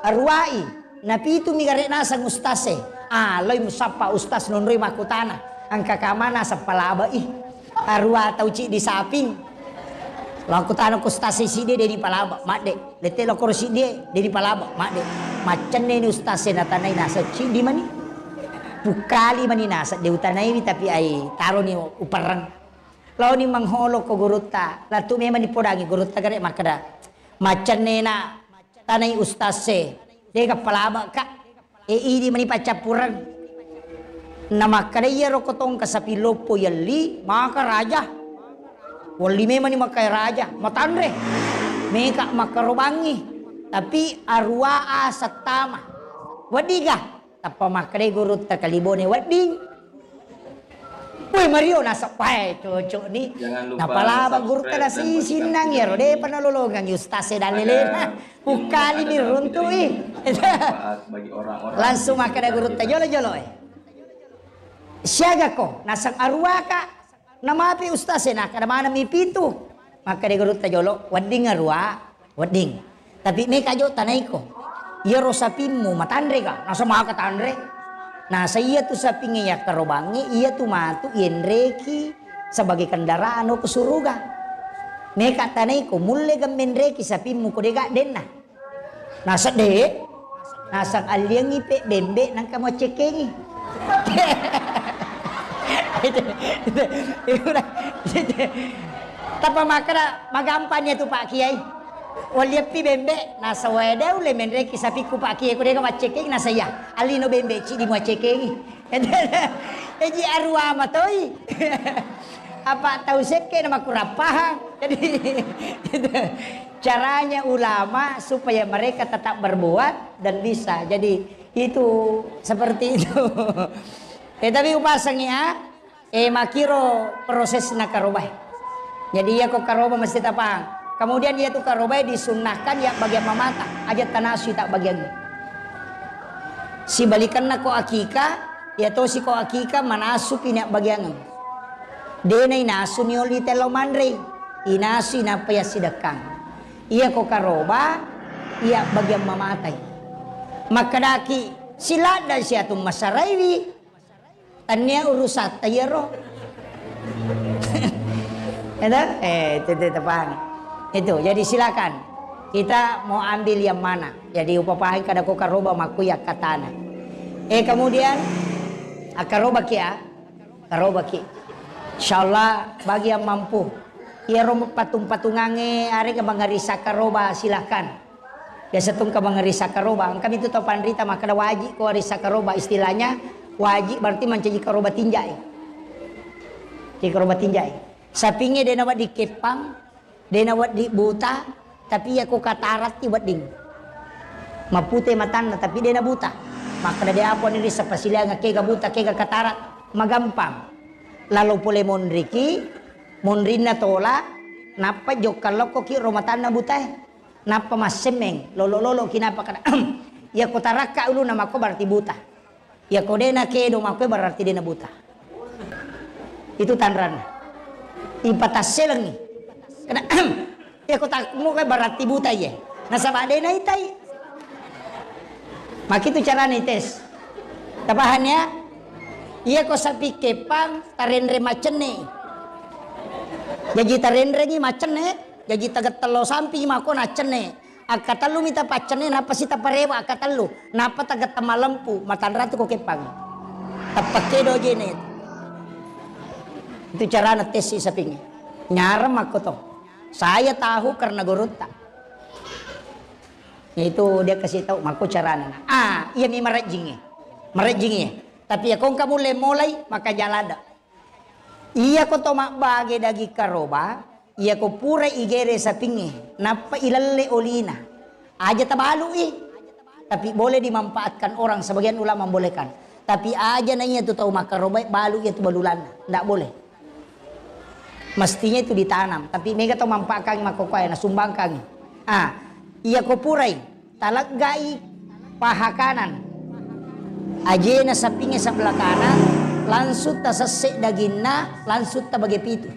Arwai. Napitu mi gare na sa ustase. Aloy musapa ustas nunroy makutana. Ang kakamana sa palaba Arwa tau ci di saping. Laku tanah ko stasi si dia dari palaba, mak dek. Lete lo kursi dia dari palaba, mak dek. Macam ni ustase na tanay nasa ci di mani. Pukali mani nasa di utanay ni tapi ay taro ni uparang. Law ni mangholo ko gurutta, latu me mani podangi gurutta gare makada. Macam ni na tanay ustase, dia ka palaba ka. Idi mani pacapurang. Na makadaya ro kotong kasapilopo yali maka raja. Wali memang ni makai raja, matandre, mereka makarobangi, tapi arwaa satama, wadiga, tapa makai guru takalibone wading. Woi Mario nasa pai cocok ni, napalaba guru tada si sinang ya, rode panolologang Yustase dalilena, ukali ni runtui, langsung makai guru tajolo. Siaga ko, nasang arwaka. Namapi ustase na kadamana mi pintu maka de garut tajolo wading arwa wading tapi me kajo tanay ko iya ro sapimmu matandre ka nasa mga katandre nasa iya tu sapingi ya karobangi iya tu matu yenreki sebagai kendaraan o kesuruga me ka tanay ko mulle gamenreki sapimmu ko dega denna nasa de nasa alyang ipe bembe nang kamo cekengi Tapa makara magampannya tu Pak Kiai. Waliapi bembe nasa wede ule menre kisapi ku Pak Kiai ko deka macekeng nasa ya. Alino bembe ci di macekeng. Eji arwa matoi. Apa tahu seke nama kurapah. Jadi caranya ulama supaya mereka tetap berbuat dan bisa. Jadi itu seperti itu. Tapi upasangnya makiro proses na karobah. Jadi ya ko karoba mesti tapang Kemudian dia tu karoba disunnahkan ya bagian mamata. Aja tanasui tak bagian. Si balikan na ko akika, ya to si ko akika manasu pinak bagian. Dena inasu ni oli telo mandre. Inasu inapa ya sidakang. Iya ko karoba, iya bagian mamatay. Makadaki sila dan siatung masaraywi. Tanya urusat tayaro. Itu tepan. Itu jadi silakan. Kita mau ambil yang mana. Jadi upapahin kada ko karoba makuya katana. Kemudian karoba ki ya. Karoba ki. Insyaallah bagi yang mampu. Ia romok patung-patungange are ka mangarisa karoba silakan. Biasa tung ka mangarisa karoba. Kami itu tahu pandrita maka ada wajib ko arisa karoba istilahnya. Wajib berarti mencaji karoba tinjai. Di karoba tinjai. Sapinge dia nawat di kepang, dia nawat di buta, tapi ya ko katarat ti wading. Mapute matanda tapi dia na buta. Maka dia apa ni sa pasila nga kega buta kega katarat magampang. Lalu pole monriki, monrin na tola, napa jok kalau ko ki romatan na buta. Napa masemeng, lolo kinapa kada. Ya ko taraka ulu nama ko berarti buta. Ya ko dena kedo mako berarti dena buta. Itu tanran. Ipatasel ni. Kada ya ko tak mo kay berarti buta ye. Nasaba dena itay. Makitu cara ni tes. Tapahannya iya ko sapi kepang tarenre macene. Jadi tarenre ni macene, jadi tagat telo sampi mako nacene. Akatalu mita pacene napa sita parewa akatalu napa tagat tamalampu matanra tu ko kepang. Tapakedo jene. Itu cara netes si saping. Nyaram aku to. Saya tahu karena gurutta. Itu dia kasih tahu mako carana. Iya mi marajingi. Marajingi. Tapi ya kong kamu mulai maka jalada. Iya ko to bagi dagi karoba. Iya ko pura igere sapingi. Napa ilalle olina. Aja tabalu Tapi boleh dimanfaatkan orang. Sebagian ulama membolehkan. Tapi aja nanya itu tahu makaroba balu itu balulan. Tidak boleh. Mestinya itu ditanam. Tapi mega tahu manfaatkan makokoy na sumbangkan. Iya ko puray. Talaggai paha kanan. Aja na sapingi sebelah kanan. Langsut ta sesek dagingna. Langsut ta bagi pitu.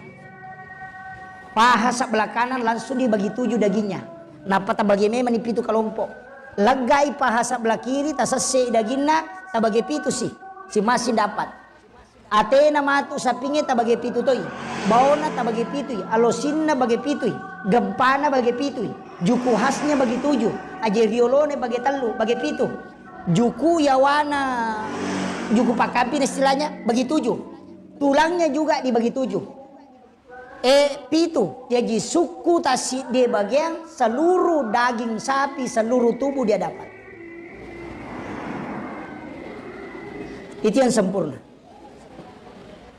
Paha sebelah kanan langsung dibagi 7 dagingnya. Napa ta bagi memang di pitu kelompok. Legai paha sebelah kiri ta sesek dagingna ta bagi pitu sih. Si masih dapat. Atena matu sapinge ta bagi pitu toy. Baona ta bagi pitu. Alosinna bagi pitu. Gempana bagi pitu. Juku khasnya bagi 7. Aje riolone bagi 3 bagi pitu. Juku yawana. Juku pakampin istilahnya bagi 7. Tulangnya juga dibagi 7. Pitu jadi suku tasik dia bagian seluruh daging sapi seluruh tubuh dia dapat. Itu yang sempurna.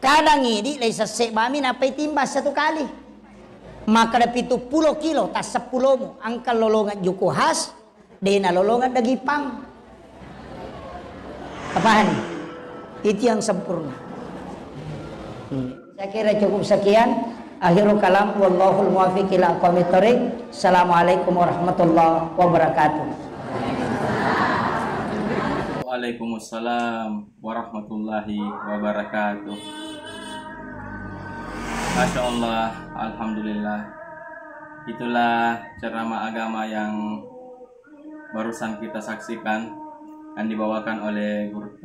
Kadang ini lai sesek bami napai timbas 1 kali. Maka ada 70 kilo tas 10 mu angka lolongan juku khas dena lolongan daging pang. Apaan? Itu yang sempurna. Saya kira cukup sekian. Akhirul kalam wallahul muwaffiq ila aqwamit thoriq. Assalamualaikum warahmatullahi wabarakatuh. Waalaikumsalam warahmatullahi wabarakatuh. Masya Allah, alhamdulillah. Itulah ceramah agama yang barusan kita saksikan yang dibawakan oleh Guru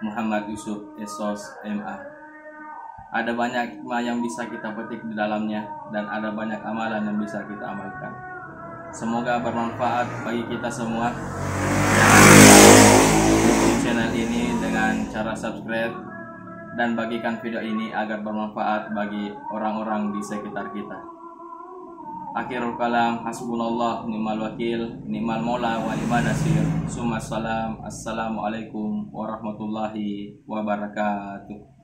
Muhammad Yusuf Esos MA. Ada banyak hikmah yang bisa kita petik di dalamnya dan ada banyak amalan yang bisa kita amalkan. Semoga bermanfaat bagi kita semua. Dukung channel ini dengan cara subscribe dan bagikan video ini agar bermanfaat bagi orang-orang di sekitar kita. Akhirul kalam, hasbunallah ni'mal wakil, ni'mal maula wa ni'man nasir. Assalamualaikum warahmatullahi wabarakatuh.